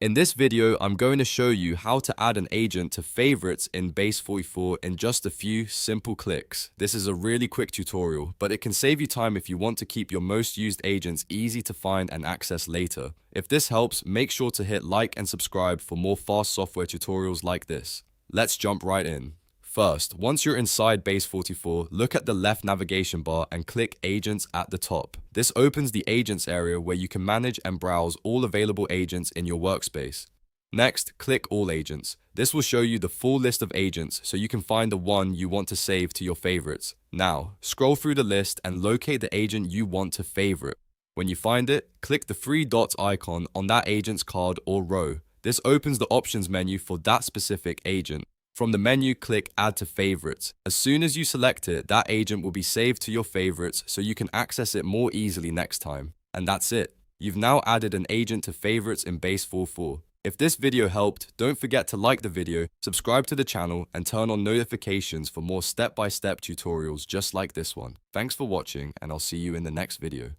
In this video, I'm going to show you how to add an agent to favorites in Base44 in just a few simple clicks. This is a really quick tutorial, but it can save you time if you want to keep your most used agents easy to find and access later. If this helps, make sure to hit like and subscribe for more fast software tutorials like this. Let's jump right in. First, once you're inside Base44, look at the left navigation bar and click Agents at the top. This opens the Agents area where you can manage and browse all available agents in your workspace. Next, click All Agents. This will show you the full list of agents so you can find the one you want to save to your favorites. Now, scroll through the list and locate the agent you want to favorite. When you find it, click the three dots icon on that agent's card or row. This opens the options menu for that specific agent. From the menu, click Add to Favorites. As soon as you select it, that agent will be saved to your favorites so you can access it more easily next time. And that's it. You've now added an agent to favorites in Base44. If this video helped, don't forget to like the video, subscribe to the channel, and turn on notifications for more step-by-step tutorials just like this one. Thanks for watching, and I'll see you in the next video.